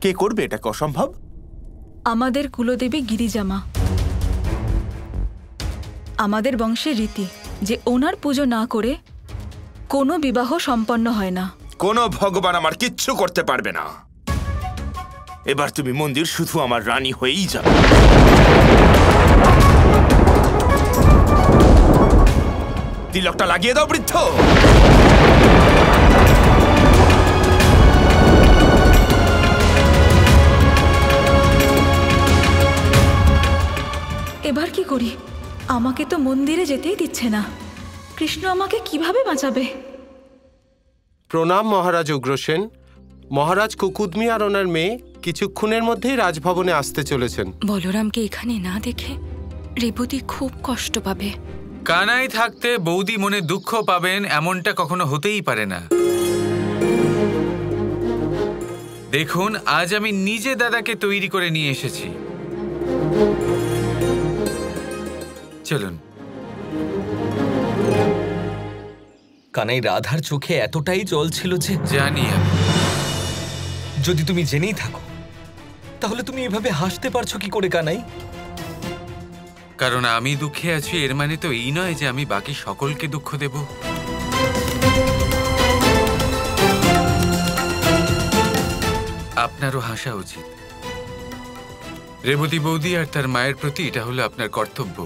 কে করবে এটাকে অসম্ভব? আমাদের কুলদেবী গিরিজামা। আমাদের বংশের রীতি যে ওনার পুজো না করে কোনো বিবাহ সম্পন্ন হয় না। কোনো ভগবান আমার কিচ্ছু করতে পারবে না। এবার তুমি মন্দির শুধু আমার রানী হয়েই যাবে। তিলকটা লাগিয়ে দাও বৃদ্ধ। এবার কি করি? আমাকে তো মন্দিরে যেতেই দিচ্ছে না। কৃষ্ণ আমাকে কিভাবে বাঁচাবে? প্রণাম মহারাজ উগ্রসেন। মহারাজ কুকুদমি আর ওনার মেয়ে কিছুক্ষণের মধ্যেই রাজভবনে আসতে চলেছেন। বলরামকে এখানে না দেখে রেবতী খুব কষ্ট পাবে। কানাই থাকতে বৌদি মনে দুঃখ পাবেন এমনটা কখনো হতেই পারে না। দেখুন, আজ আমি নিজে দাদাকে তৈরি করে নিয়ে এসেছি। চলুন। কানাই, রাধার চোখে এতটাই জল ছিল যে জানি আমি। যদি তুমি জেনেই থাকো তাহলে তুমি এভাবে হাসতে পারছো কি করে কানাই? কারণ আমি দুঃখে আছি এর মানে তো এই নয় যে আমি বাকি সকলকে দুঃখ দেব। আপনারও হাসা উচিত। রেবতী বৌদি আর তার মায়ের প্রতি এটা হলো আপনার কর্তব্য।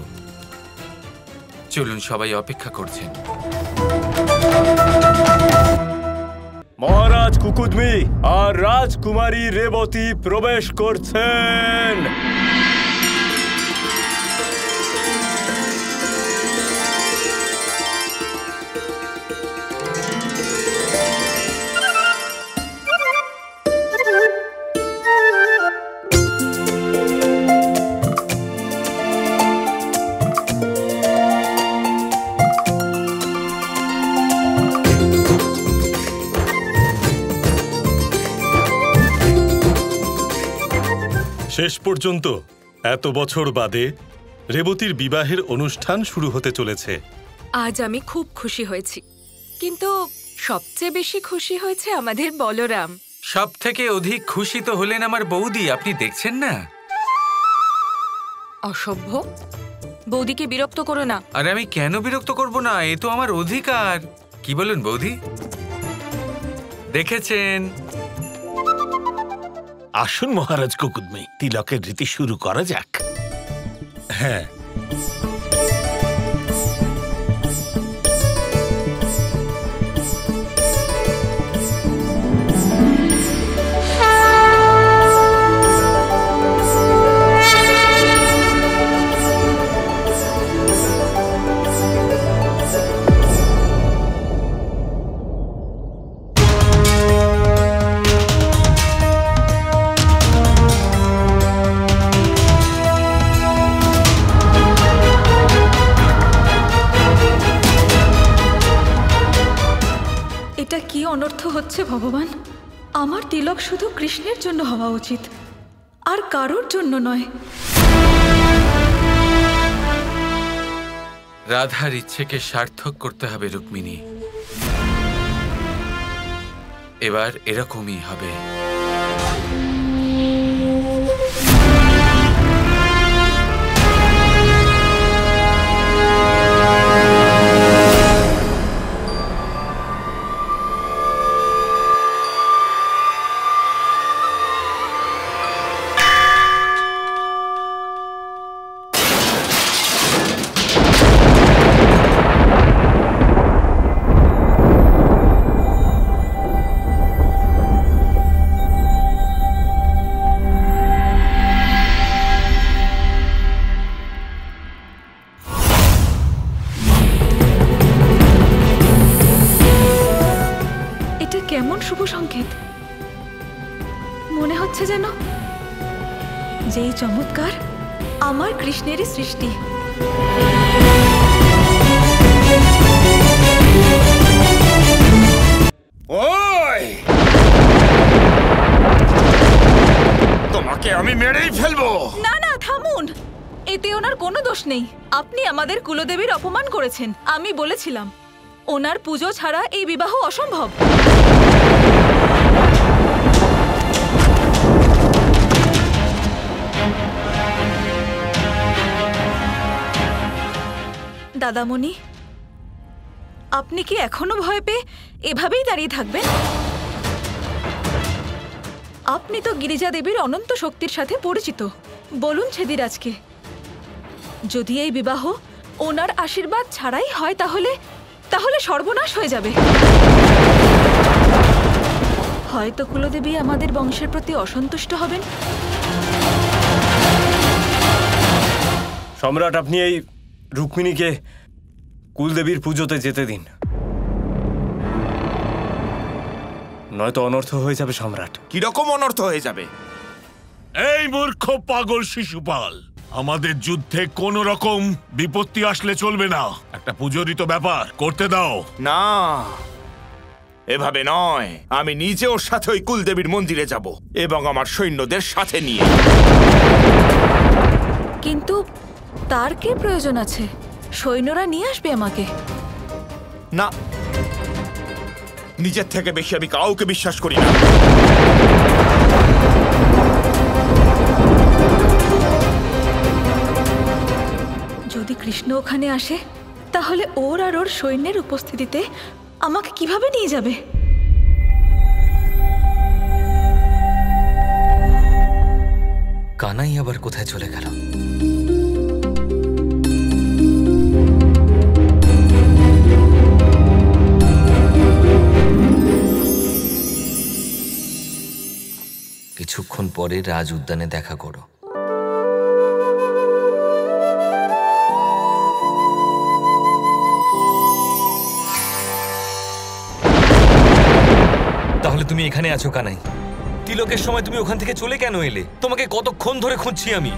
চলুন, সবাই অপেক্ষা করছেন। মহারাজ কুকুদমি আর রাজকুমারী রেবতী প্রবেশ করছেন। শেষ পর্যন্ত এত বছর বাদে রেবতীর বিবাহের অনুষ্ঠান শুরু হতে চলেছে। আজ আমি খুব খুশি হয়েছি, কিন্তু সবচেয়ে বেশি খুশি হয়েছে আমাদের বলরাম। সব থেকে অধিক খুশি তো হলেন আমার বৌদি, আপনি দেখছেন না? অসভ্য, বৌদিকে বিরক্ত করো না। আরে আমি কেন বিরক্ত করব না? এ তো আমার অধিকার। কি বলেন বৌদি? দেখেছেন? আসুন মহারাজ কুকুদমি, তিলকের রীতি শুরু করা যাক। হ্যাঁ, কি অনর্থ হচ্ছে ভগবান? আমার তিলক শুধু কৃষ্ণের জন্য হওয়া উচিত, আর কারোর জন্য নয়। রাধার ইচ্ছেকে সার্থক করতে হবে রুক্মিণী। এবার এরকমই হবে। কেমন শুভ সংকেত মনে হচ্ছে, যেন যেই চমৎকার আমার কৃষ্ণেরই সৃষ্টি। ওই, তোমাকে আমি মেরেই ফেলবো। না না, থামুন। এতে ওনার কোনো দোষ নেই। আপনি আমাদের কুলদেবীর অপমান করেছেন। আমি বলেছিলাম ওনার পুজো ছাড়া এই বিবাহ অসম্ভব। দাদামণি, আপনি কি এখনো ভয় পেয়ে এভাবেই দাঁড়িয়ে থাকবেন? আপনি তো গিরিজা দেবীর অনন্ত শক্তির সাথে পরিচিত। বলুন ছেদিরাজকে, যদি এই বিবাহ ওনার আশীর্বাদ ছাড়াই হয় তাহলে তাহলে সর্বনাশ হয়ে যাবে। হয়তো কুলদেবী আমাদের বংশের প্রতি অসন্তুষ্ট হবেন। সম্রাট, আপনি এই রুক্মিণীকে কুলদেবীর পুজোতে যেতে দিন, নয়তো অনর্থ হয়ে যাবে সম্রাট। কিরকম অনর্থ হয়ে যাবে? এই মূর্খ পাগল শিশুপাল, আমাদের যুদ্ধে কোন রকম বিপত্তি আসলে চলবে না। একটা পুজোরই তো ব্যাপার, করতে দাও। না, এভাবে নয়। আমি নিজে ওর সাথে ওই কুলদেবীর মন্দিরে যাব এবং আমার সৈন্যদের সাথে নিয়ে। কিন্তু তার কি প্রয়োজন আছে? সৈন্যরা নিয়ে আসবে আমাকে। না, নিজের থেকে বেশি আমি কাউকে বিশ্বাস করি না। যদি কৃষ্ণ ওখানে আসে তাহলে ওর আর ওর সৈন্যের উপস্থিতিতে আমাকে কিভাবে নিয়ে যাবে? কানাই আবার কোথায় চলে গেল? কিছুক্ষণ পরে রাজ উদ্যানে দেখা করো। তাহলে তুমি এখানে আছো কানাই? তিলকের সময় তুমি ওখান থেকে চলে কেন এলে? তোমাকে কতক্ষণ ধরে খুঁজছি আমি।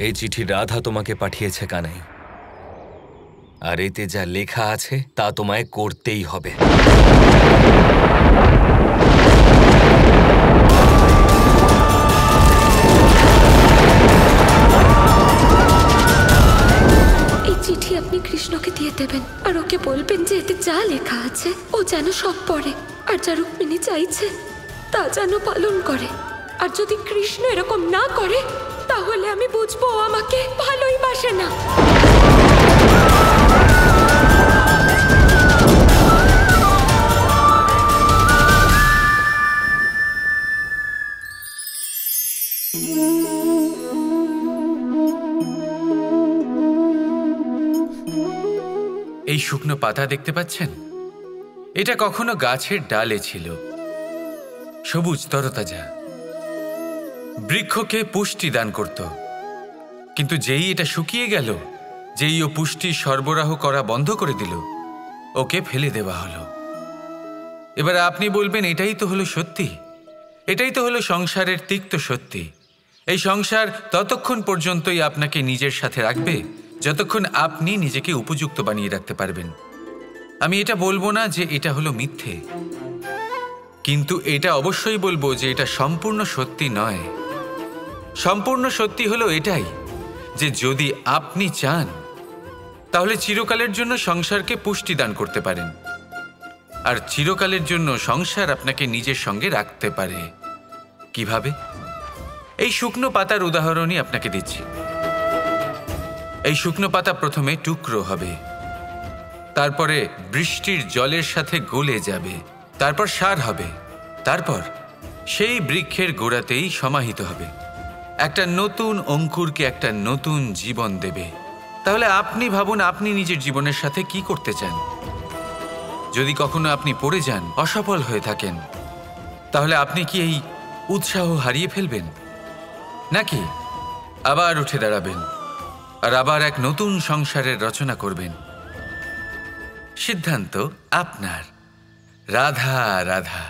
এই চিঠি রাধা তোমাকে পাঠিয়েছে কানাই, আর এতে যা লেখা আছে তা তোমায় করতেই হবে। এই চিঠি আপনি কৃষ্ণকে দিয়ে দেবেন, আর ওকে বলবেন যে এতে যা লেখা আছে ও যেন সব পড়ে, আর যা রুক্মিণী চাইছে তা যেন পালন করে। আর যদি কৃষ্ণ এরকম না করে তাহলে আমি বুঝবো ও আমাকে ভালোই বাসে না। এই শুকনো পাতা দেখতে পাচ্ছেন? এটা কখনো গাছের ডালে ছিল, সবুজ তরতাজা, বৃক্ষকে পুষ্টি দান করত। কিন্তু যেই এটা শুকিয়ে গেল, যেই ও পুষ্টি সরবরাহ করা বন্ধ করে দিল, ওকে ফেলে দেওয়া হলো। এবার আপনি বলবেন, এটাই তো হলো সত্যি, এটাই তো হলো সংসারের তিক্ত সত্যি। এই সংসার ততক্ষণ পর্যন্তই আপনাকে নিজের সাথে রাখবে যতক্ষণ আপনি নিজেকে উপযুক্ত বানিয়ে রাখতে পারবেন। আমি এটা বলবো না যে এটা হলো মিথ্যে, কিন্তু এটা অবশ্যই বলবো যে এটা সম্পূর্ণ সত্যি নয়। সম্পূর্ণ সত্যি হলো এটাই যে যদি আপনি চান তাহলে চিরকালের জন্য সংসারকে পুষ্টি দান করতে পারেন, আর চিরকালের জন্য সংসার আপনাকে নিজের সঙ্গে রাখতে পারে। কিভাবে? এই শুকনো পাতার উদাহরণই আপনাকে দিচ্ছি। এই শুকনো পাতা প্রথমে টুকরো হবে, তারপরে বৃষ্টির জলের সাথে গলে যাবে, তারপর সার হবে, তারপর সেই বৃক্ষের গোড়াতেই সমাহিত হবে, একটা নতুন অঙ্কুরকে একটা নতুন জীবন দেবে। তাহলে আপনি ভাবুন, আপনি নিজের জীবনের সাথে কি করতে চান? যদি কখনো আপনি পড়ে যান, অসফল হয়ে থাকেন, তাহলে আপনি কি এই উৎসাহ হারিয়ে ফেলবেন, নাকি আবার উঠে দাঁড়াবেন আর আবার এক নতুন সংসারের রচনা করবেন? সিদ্ধান্ত আপনার। রাধা রাধা।